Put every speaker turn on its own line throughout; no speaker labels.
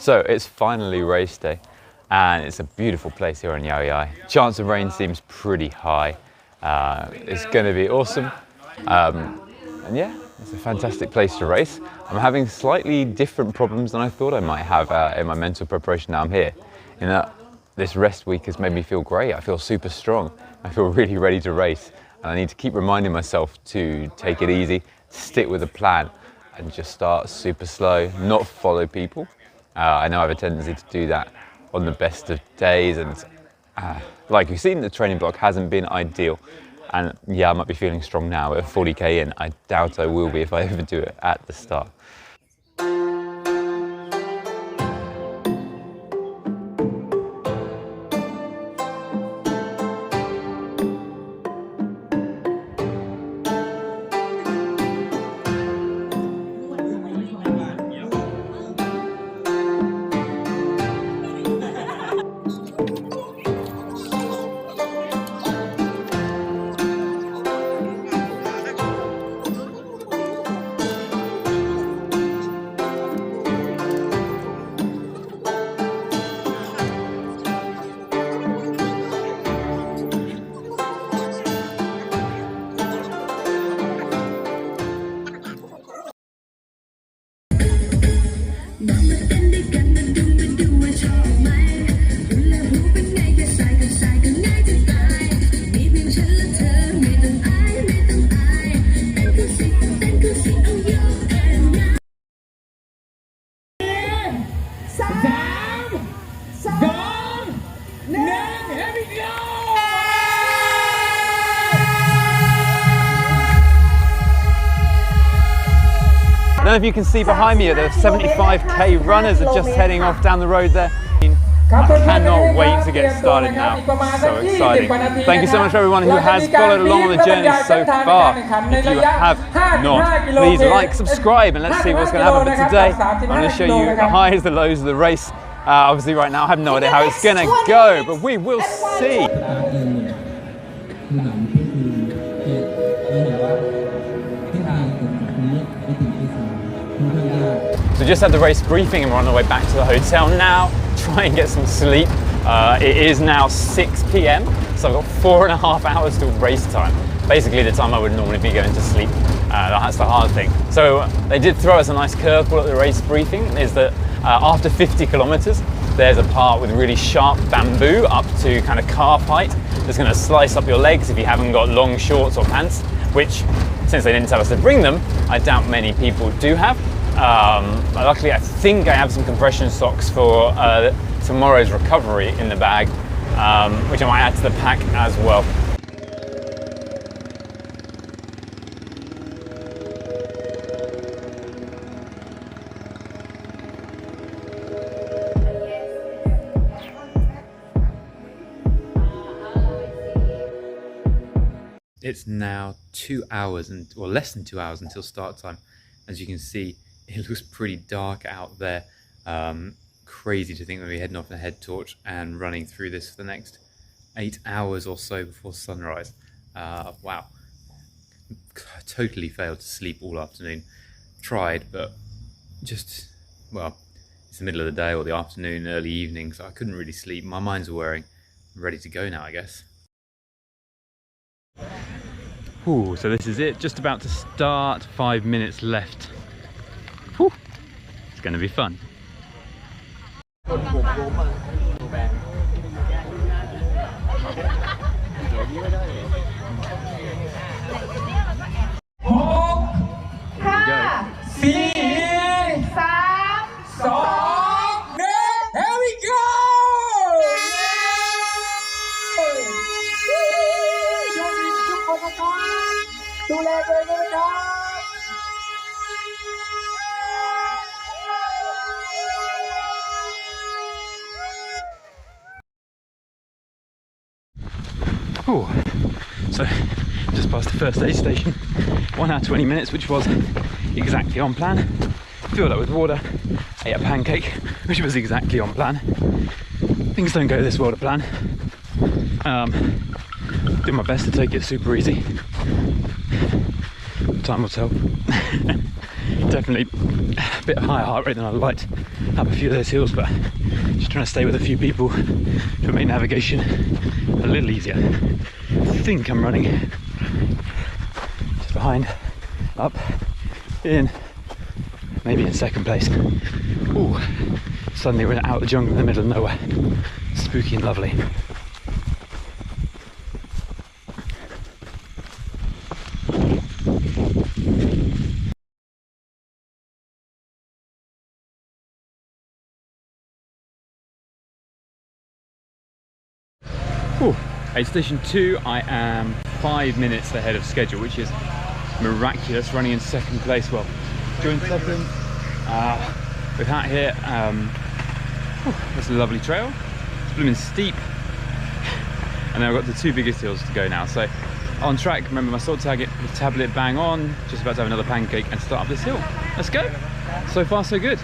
So it's finally race day and it's a beautiful place here in Yao Yai. Chance of rain seems pretty high. It's going to be awesome. And yeah, it's a fantastic place to race. I'm having slightly different problems than I thought I might have in my mental preparation now I'm here. In that this rest week has made me feel great. I feel super strong. I feel really ready to race. And I need to keep reminding myself to take it easy, stick with a plan and just start super slow, not follow people. I know I have a tendency to do that on the best of days, and like you've seen, the training block hasn't been ideal. And yeah, I might be feeling strong now at 40k in. I doubt I will be if I ever do it at the start. I don't know if you can see behind me, the 75k runners are just heading off down the road there. I cannot wait to get started now. So exciting. Thank you so much for everyone who has followed along on the journey so far. If you have not, please like, subscribe, and let's see what's going to happen. But today, I'm going to show you the highs, the lows of the race. Obviously right now I have no idea how it's going to go, but we will see. So just had the race briefing and we're on the way back to the hotel now, try and get some sleep. It is now 6 p.m, so I've got 4.5 hours till race time. Basically the time I would normally be going to sleep. That's the hard thing. So they did throw us a nice curveball at the race briefing, is that after 50 kilometers, there's a part with really sharp bamboo up to kind of calf height that's going to slice up your legs if you haven't got long shorts or pants, which, since they didn't tell us to bring them, I doubt many people do have. Luckily, I think I have some compression socks for tomorrow's recovery in the bag, which I might add to the pack as well. It's now 2 hours, or less than 2 hours until start time. As you can see, it looks pretty dark out there. Crazy to think we'll be heading off in a head torch and running through this for the next 8 hours or so before sunrise. Wow. Totally failed to sleep all afternoon. Tried, but just, well, it's the middle of the day or the afternoon, early evening, so I couldn't really sleep. My mind's wearing. I'm ready to go now, I guess. Ooh, so this is it, just about to start, 5 minutes left. Whew. It's going to be fun. Ooh. So just past the first aid station, 1 hour 20 minutes, which was exactly on plan. Filled up with water, ate a pancake, which was exactly on plan. Things don't go this well to plan. Do my best to take it super easy.
Time will tell. Definitely a bit higher heart rate than I'd like up a few of those hills, but just trying to stay with a few people to make navigation a little easier. I think I'm running just behind, up, in, maybe in second place. Ooh, suddenly we're out of the jungle in the middle of nowhere. Spooky and lovely. Ooh. At station 2, I am 5 minutes ahead of schedule, which is miraculous, running in second place. Well, joined second. With that here, it's a lovely trail. It's blooming steep. And then I've got the 2 biggest hills to go now. So on track, remember my salt target, the tablet bang on, just about to have another pancake and start up this hill. Let's go. So far, so good.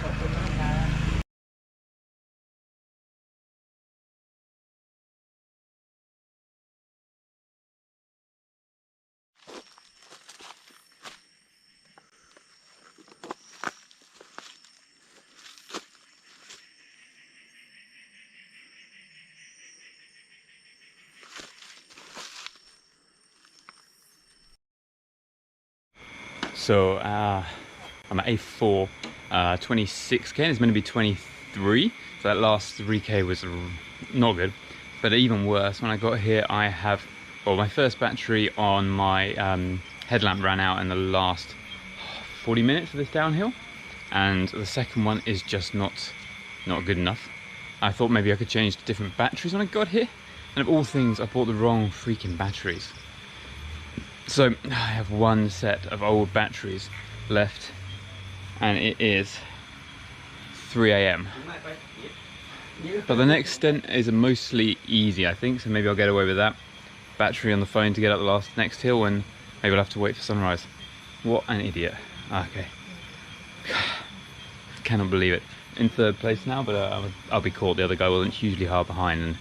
So I'm at A4, 26k, and it's meant to be 23. So that last 3k was not good, but even worse, when I got here, I have, well, my first battery on my headlamp ran out in the last 40 minutes of this downhill, and the second one is just not good enough. I thought maybe I could change to different batteries when I got here, and of all things, I bought the wrong freaking batteries. So I have one set of old batteries left, and it is 3 AM. But the next stint is mostly easy, I think, so maybe I'll get away with that. Battery on the phone to get up the next hill, and maybe I'll have to wait for sunrise. What an idiot. Okay. Cannot believe it. In third place now, but I'll be caught. The other guy wasn't hugely hard behind, and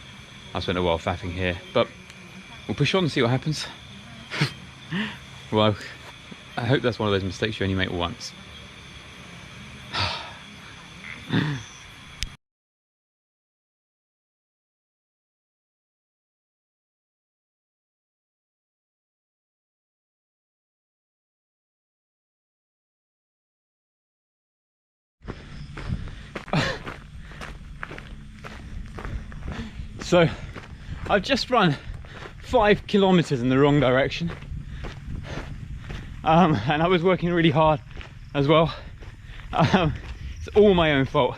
I spent a while faffing here. But we'll push on and see what happens. Well, I hope that's one of those mistakes you only make once. So, I've just run 5 kilometers in the wrong direction. And I was working really hard as well. It's all my own fault.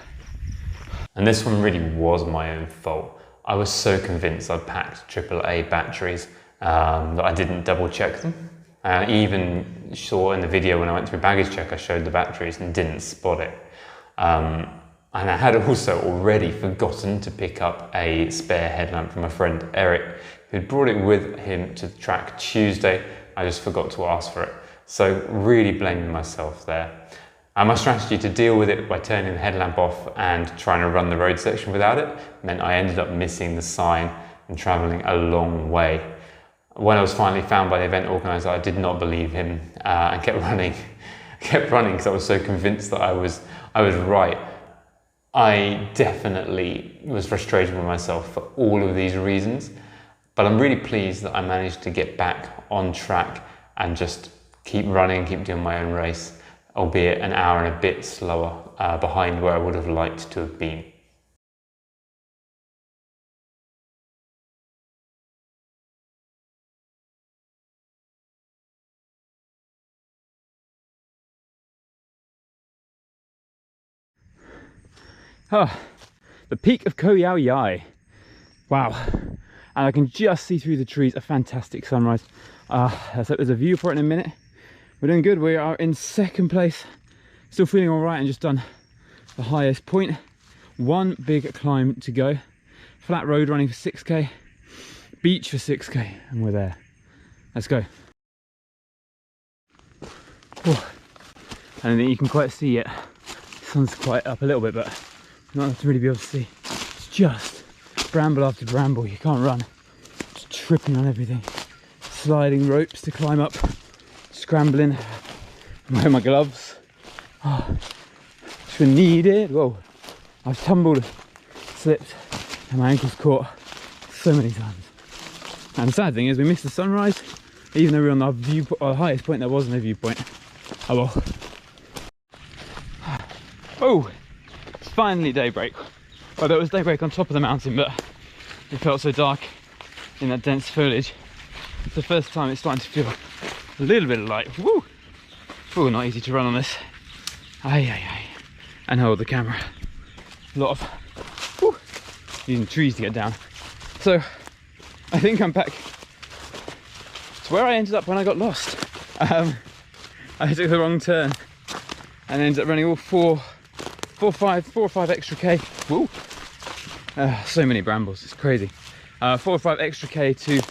And this one really was my own fault. I was so convinced I'd packed AAA batteries that I didn't double check them. I even saw in the video when I went through baggage check, I showed the batteries and didn't spot it. And I had also already forgotten to pick up a spare headlamp from a friend, Eric, who'd brought it with him to the track Tuesday. I just forgot to ask for it. So really blaming myself there. And my strategy to deal with it by turning the headlamp off and trying to run the road section without it meant I ended up missing the sign and traveling a long way. When I was finally found by the event organizer, I did not believe him and kept running because I was so convinced that I was right. I definitely was frustrated with myself for all of these reasons, but I'm really pleased that I managed to get back on track and just keep running, keep doing my own race, albeit an hour and a bit slower behind where I would have liked to have been.
Oh, the peak of Koh Yao Yai. Wow. And I can just see through the trees a fantastic sunrise. So there's a view for it in a minute. We're doing good. We are in second place. Still feeling all right and just done the highest point. One big climb to go. Flat road running for 6k. Beach for 6k. And we're there. Let's go. Oh. And you can quite see it. The sun's quite up a little bit, but not enough to really be able to see. It's just bramble after bramble. You can't run. Just tripping on everything. Sliding ropes to climb up. scrambling. I'm wearing my gloves. Oh, which were needed. Whoa, I've tumbled, slipped, and my ankles caught so many times. And the sad thing is we missed the sunrise, even though we were on the the highest point there was no viewpoint. Oh well. Oh, it's finally daybreak. Well, there was daybreak on top of the mountain, but it felt so dark in that dense foliage. It's the first time it's starting to feel a little bit of light. Woo! Oh, not easy to run on this. Aye, aye, aye. And hold the camera. A lot of woo, using trees to get down. So I think I'm back to where I ended up when I got lost. I took the wrong turn and ended up running all four or five extra K. Woo! So many brambles, it's crazy. 4 or 5 extra K to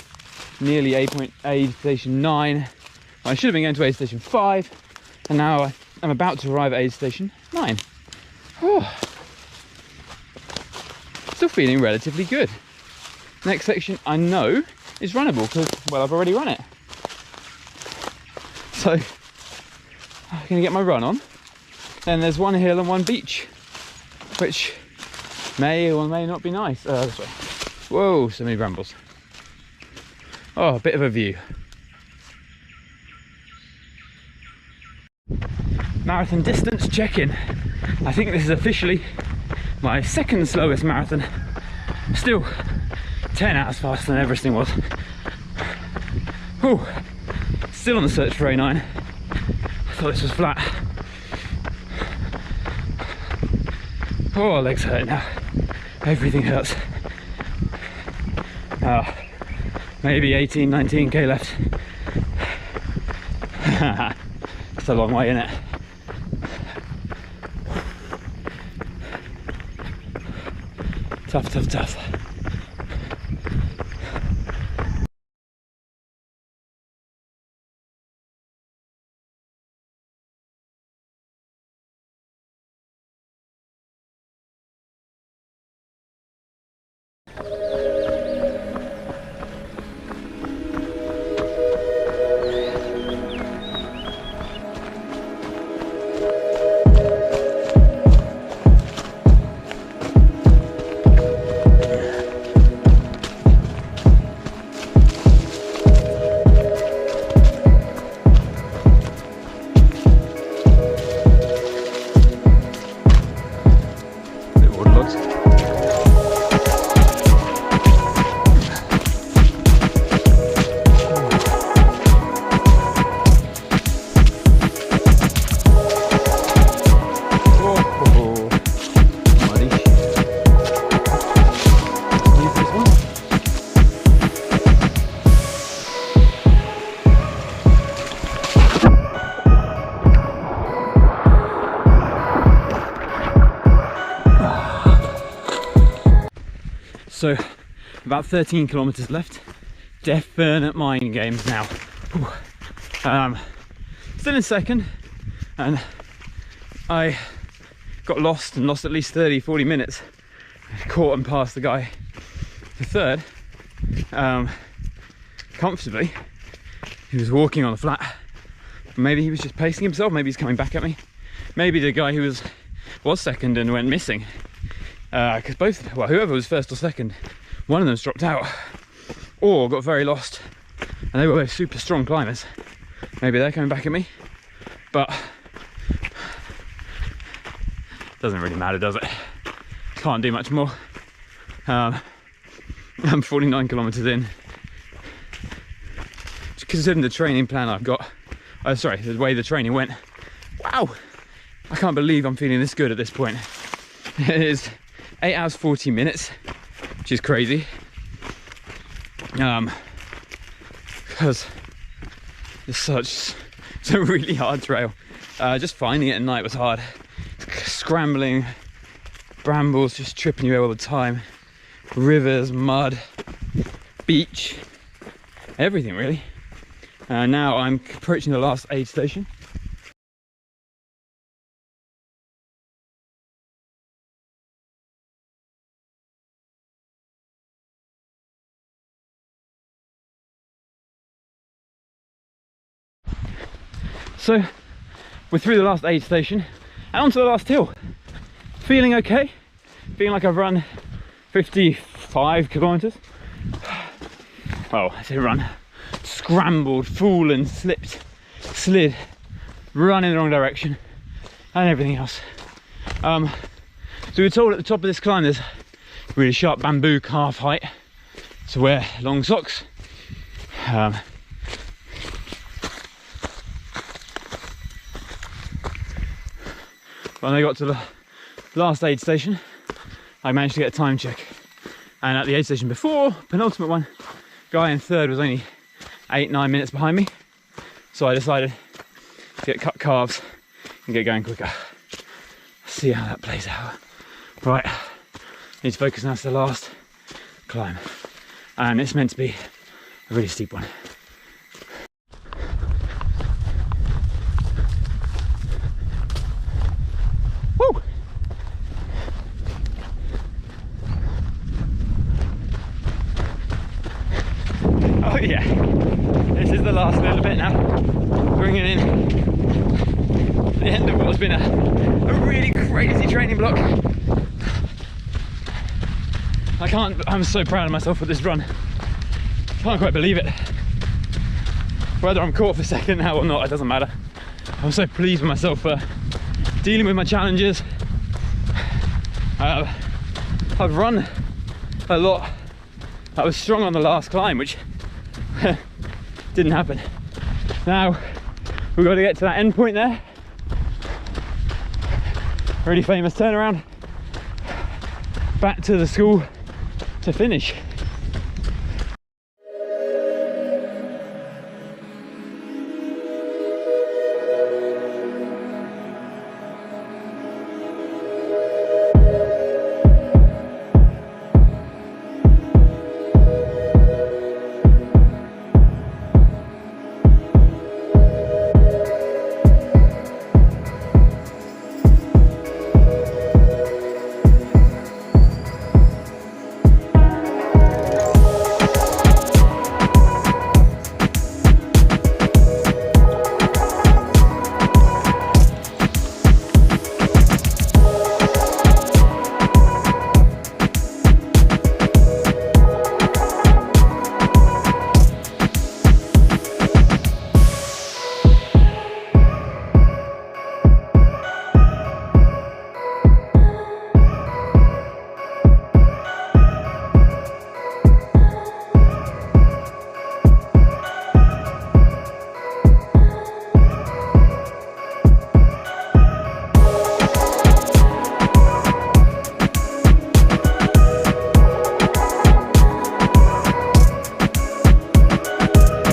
nearly aid station 9. I should have been going to aid station 5, and now I'm about to arrive at aid station 9. Oh. Still feeling relatively good. Next section I know is runnable because, well, I've already run it. So I'm gonna get my run on. Then there's one hill and one beach, which may or may not be nice. This way. Whoa, so many brambles. Oh, a bit of a view. Marathon distance check-in. I think this is officially my second slowest marathon. Still 10 hours faster than Everesting was. Whew. Still on the search for A9. I thought this was flat. Oh, my legs hurt now. Everything hurts. Maybe 18, 19K left. It's a long way, innit? Tough, tough, tough. So about 13 kilometers left. Definite mind games now. Still in second, and I got lost and lost at least 30-40 minutes. I caught and passed the guy for third comfortably. He was walking on the flat. Maybe he was just pacing himself, maybe he's coming back at me. Maybe the guy who was second and went missing, because both, well, whoever was first or second, one of them's dropped out or got very lost, and they were both super strong climbers. Maybe they're coming back at me, but doesn't really matter, does it? Can't do much more. I'm 49 kilometers in. Considering the training plan I've got, sorry, the way the training went, wow, I can't believe I'm feeling this good at this point. It is 8 hours 40 minutes, which is crazy, because it's a really hard trail. Just finding it at night was hard. Scrambling, brambles just tripping you all the time, rivers, mud, beach, everything really. Now I'm approaching the last aid station. So we're through the last aid station and onto the last hill. Feeling okay, feeling like I've run 55 kilometers. Oh, I say run, scrambled, fallen, slipped, slid, run in the wrong direction and everything else. So we were told at the top of this climb there's really sharp bamboo calf height to wear long socks. When I got to the last aid station, I managed to get a time check, and at the aid station before, penultimate one, guy in third was only 8-9 minutes behind me, so I decided to get cut calves and get going quicker. See how that plays out. Right, need to focus now to the last climb, and it's meant to be a really steep one. Woo! Oh yeah, this is the last little bit now, bringing in the end of what's been a really crazy training block. I'm so proud of myself for this run. Can't quite believe it. Whether I'm caught for second now or not, it doesn't matter. I'm so pleased with myself for dealing with my challenges. I've run a lot. I was strong on the last climb, which didn't happen. Now we've got to get to that end point there. Really famous turnaround. Back to the school to finish.